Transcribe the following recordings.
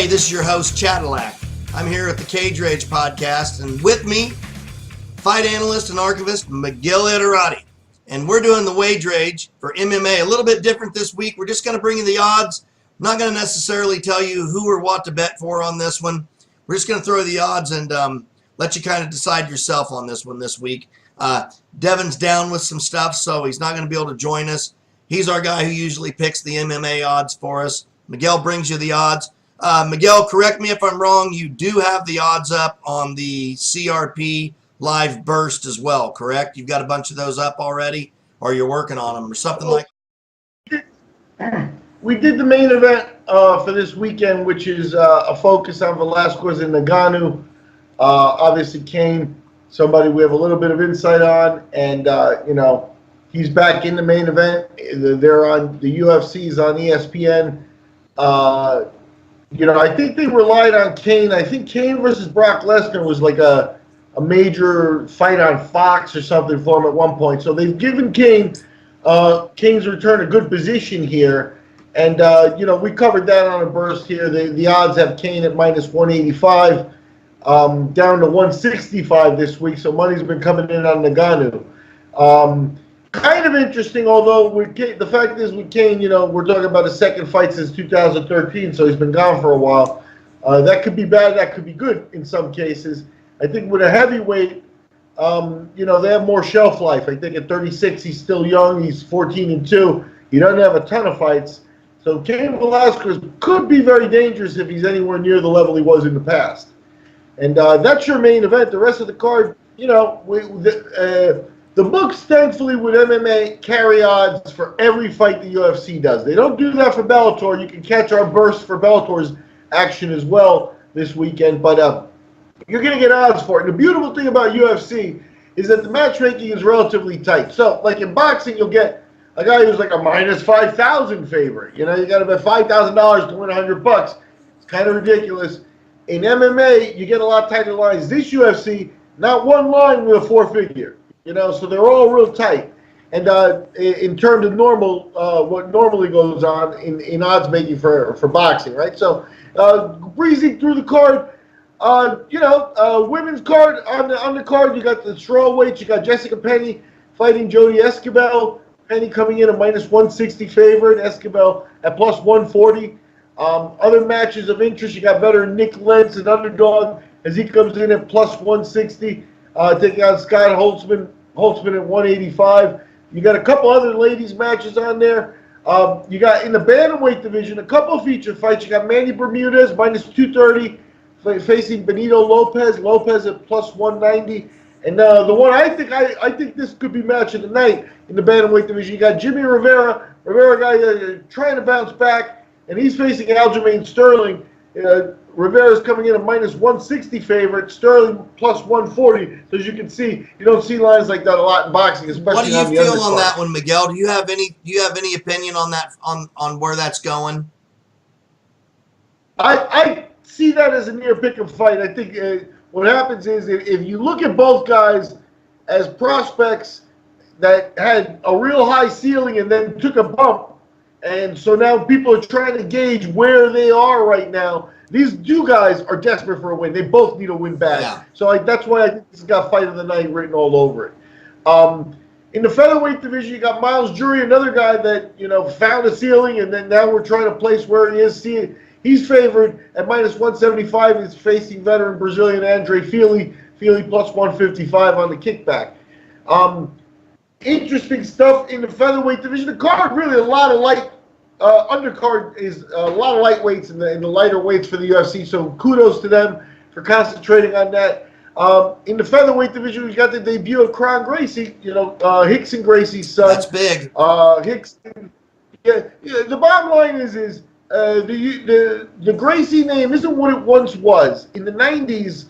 Hey, this is your host, Cadillac. I'm here at the Cage Rage podcast, and with me, fight analyst and archivist, Miguel Iterati. And we're doing the Wage Rage for MMA. A little bit different this week. We're just going to bring you the odds. I'm not going to necessarily tell you who or what to bet for on this one. We're just going to throw the odds and let you kind of decide yourself on this one this week. Devin's down with some stuff, so he's not going to be able to join us. He's our guy who usually picks the MMA odds for us. Miguel brings you the odds. Miguel, correct me if I'm wrong. You do have the odds up on the CRP live burst as well, correct? You've got a bunch of those up already, or you're working on them, or something like that? We did the main event for this weekend, which is a focus on Velasquez and Ngannou. Obviously, Cain, somebody we have a little bit of insight on, and he's back in the main event. They're on the UFC's on ESPN. I think they relied on Cain. I think Cain versus Brock Lesnar was like a major fight on Fox or something for him at one point. So they've given Cain's return a good position here. And, we covered that on a burst here. The odds have Cain at minus 185, down to 165 this week. So money's been coming in on Ngannou. Kind of interesting, although the fact is with Cain, we're talking about a second fight since 2013, so he's been gone for a while. That could be bad, that could be good in some cases. I think with a heavyweight, they have more shelf life. I think at 36, he's still young. He's 14-2. He doesn't have a ton of fights. So Cain Velasquez could be very dangerous if he's anywhere near the level he was in the past. And that's your main event. The rest of the card, the books, thankfully, with MMA carry odds for every fight the UFC does. They don't do that for Bellator. You can catch our burst for Bellator's action as well this weekend, but you're going to get odds for it. And the beautiful thing about UFC is that the matchmaking is relatively tight. So, like in boxing, you'll get a guy who's like a minus 5,000 favorite. You got to bet $5,000 to win $100. It's kind of ridiculous. In MMA, you get a lot tighter lines. This UFC, not one line with a four-figure. So they're all real tight. And in terms of what normally goes on in odds making for boxing, right? So breezing through the card, women's card on the card, you got the Strawweight, you got Jessica Penne fighting Jodie Esquibel. Penne coming in a minus 160 favorite, Esquibel at plus 140. Other matches of interest, you got better Nik Lentz, an underdog, as he comes in at plus 160. Taking on Scott Holtzman at 185. You got a couple other ladies matches on there. You got in the Bantamweight division a couple of feature fights. You got Manny Bermudez minus 230 facing Benito Lopez. Lopez at plus 190. And the one I think this could be match of the night in the Bantamweight division. You got Jimmie Rivera. Rivera guy trying to bounce back, and he's facing Aljamain Sterling. Rivera's coming in a minus 160 favorite, Sterling plus 140. So as you can see, you don't see lines like that a lot in boxing, especially on the undercard. What do you feel on that one, Miguel? Do you have any opinion on that on where that's going? I see that as a near pick-em fight. I think what happens is if you look at both guys as prospects that had a real high ceiling and then took a bump, and so now people are trying to gauge where they are right now. These two guys are desperate for a win. They both need a win bad. Yeah. So that's why I think this has got fight of the night written all over it. In the featherweight division, you got Myles Jury, another guy that found a ceiling, and then now we're trying to place where he is. He's favored at minus 175. He's facing veteran Brazilian Andrea Lee. Fili plus 155 on the kickback. Interesting stuff in the featherweight division. The card really a lot of light. Undercard is a lot of lightweights in the lighter weights for the UFC, so kudos to them for concentrating on that. In the featherweight division, we got the debut of Kron Gracie, Rickson Gracie's son. That's big. Rickson. Yeah, the bottom line is the Gracie name isn't what it once was. In the 90s,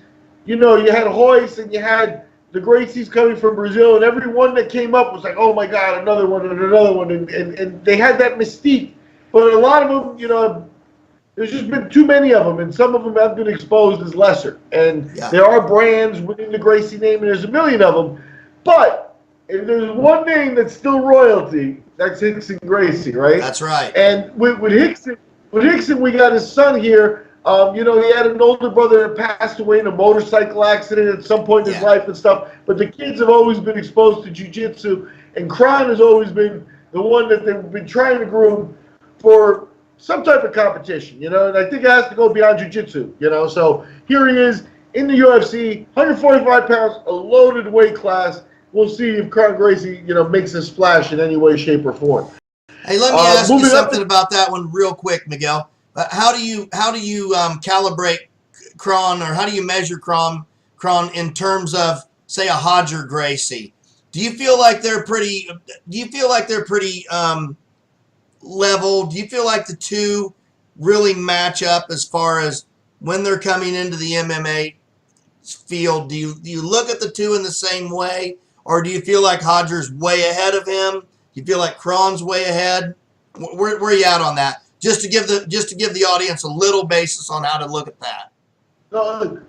you had Royce and you had the Gracies coming from Brazil, and every one that came up was like, oh my God, another one and another one, and they had that mystique. But a lot of them, there's just been too many of them, and some of them have been exposed as lesser. And there are brands within the Gracie name, and there's a million of them. But if there's one name that's still royalty, that's Rickson Gracie, right? That's right. And with Rickson, we got his son here, He had an older brother that passed away in a motorcycle accident at some point in his life and stuff. But the kids have always been exposed to jiu-jitsu, and Kron has always been the one that they've been trying to groom for some type of competition, and I think it has to go beyond jiu-jitsu, So here he is in the UFC, 145 pounds, a loaded weight class. We'll see if Kron Gracie, makes a splash in any way, shape, or form. Hey, let me ask you something about that one real quick, Miguel. How do you calibrate Kron, or how do you measure Kron in terms of, say, a Hodge or Gracie? Do you feel like they're pretty? Level? Do you feel like the two really match up as far as when they're coming into the MMA field? Do you look at the two in the same way, or do you feel like Hodger's way ahead of him? Do you feel like Kron's way ahead? Where are you at on that? Just to give the audience a little basis on how to look at that.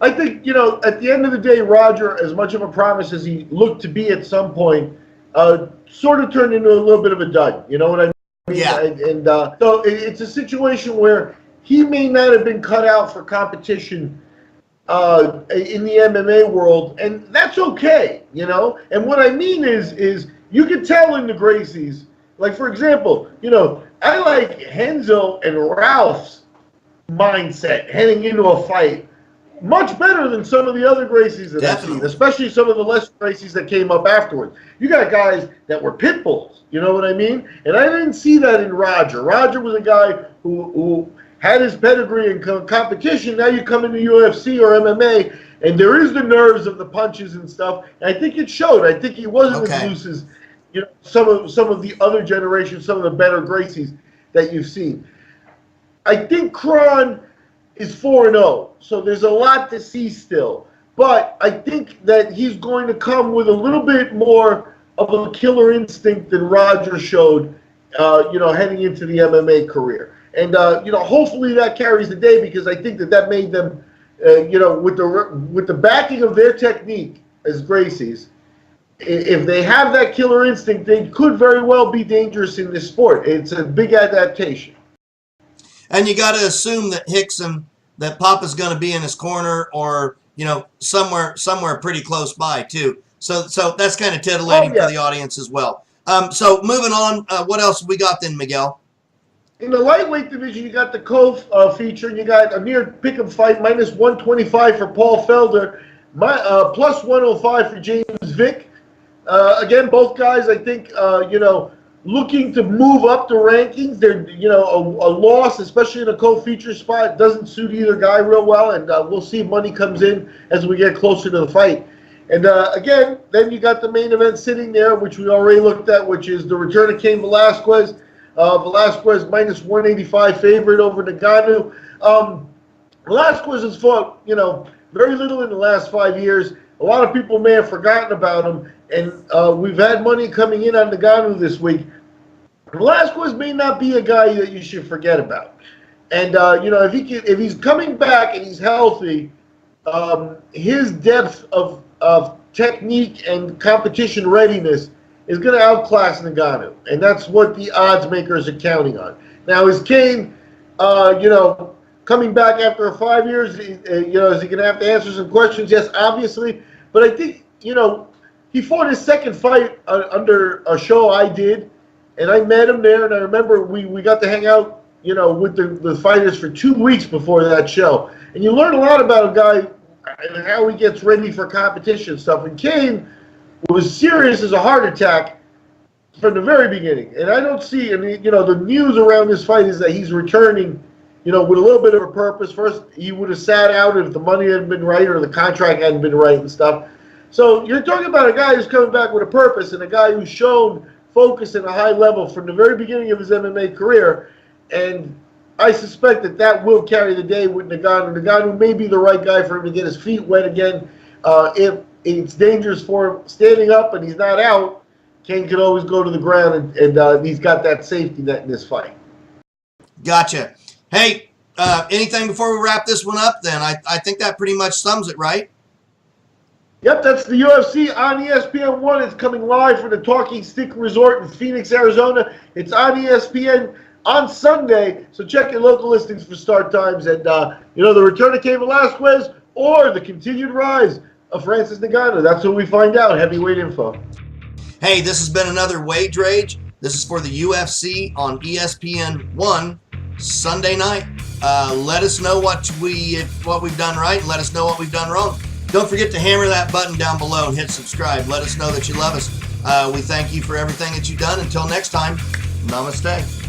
I think at the end of the day, Roger, as much of a promise as he looked to be at some point, sort of turned into a little bit of a dud. You know what I mean? Yeah. And so it's a situation where he may not have been cut out for competition in the MMA world, and that's okay, And what I mean is you can tell in the Gracies, like, for example, I like Henzo and Ralph's mindset heading into a fight much better than some of the other Gracies that I've seen, especially some of the lesser Gracies that came up afterwards. You got guys that were pit bulls, you know what I mean? And I didn't see that in Roger. Roger was a guy who had his pedigree in competition. Now you come into UFC or MMA, and there is the nerves of the punches and stuff. And I think it showed. I think he wasn't as loose as some of the other generations, some of the better Gracies that you've seen. I think Kron is 4-0, so there's a lot to see still. But I think that he's going to come with a little bit more of a killer instinct than Roger showed, heading into the MMA career. And, hopefully that carries the day, because I think that made them, with the backing of their technique as Gracies, if they have that killer instinct, they could very well be dangerous in this sport. It's a big adaptation. And you got to assume that Papa's going to be in his corner, or somewhere pretty close by too. So that's kind of titillating for the audience as well. So moving on, what else have we got then, Miguel? In the lightweight division, you got the co-feature, and you got a near pick'em fight, minus 125 for Paul Felder, plus 105 for James Vick. Again, both guys, I think, looking to move up the rankings. They're, a loss, especially in a co-feature spot, doesn't suit either guy real well, and we'll see if money comes in as we get closer to the fight. And again, then you got the main event sitting there, which we already looked at, which is the return of Cain Velasquez. Velasquez minus 185 favorite over Ngannou. Velasquez has fought, very little in the last 5 years. A lot of people may have forgotten about him, and we've had money coming in on Ngannou this week. Velasquez may not be a guy that you should forget about. And if he's coming back and he's healthy, his depth of technique and competition readiness is going to outclass Ngannou, and that's what the odds makers are counting on. Now, is Cain, coming back after 5 years, is he going to have to answer some questions? Yes, obviously. But I think, he fought his second fight under a show I did, and I met him there, and I remember we got to hang out, with the fighters for 2 weeks before that show. And you learn a lot about a guy and how he gets ready for competition stuff. And Cain was serious as a heart attack from the very beginning. And I don't see, the news around this fight is that he's returning, with a little bit of a purpose. First, he would have sat out if the money hadn't been right or the contract hadn't been right and stuff. So you're talking about a guy who's coming back with a purpose, and a guy who's shown focus at a high level from the very beginning of his MMA career. And I suspect that will carry the day with Ngannou. Ngannou may be the right guy for him to get his feet wet again. If it's dangerous for him standing up and he's not out, Cain could always go to the ground, and he's got that safety net in this fight. Gotcha. Hey, anything before we wrap this one up then? I think that pretty much sums it, right? Yep, that's the UFC on ESPN 1. It's coming live from the Talking Stick Resort in Phoenix, Arizona. It's on ESPN on Sunday. So check your local listings for start times and, the return of Cain Velasquez or the continued rise of Francis Ngannou. That's what we find out. Heavyweight info. Hey, this has been another Wage Rage. This is for the UFC on ESPN 1 Sunday night. Let us know what we've done right, and let us know what we've done wrong. Don't forget to hammer that button down below and hit subscribe. Let us know that you love us. We thank you for everything that you've done. Until next time, namaste.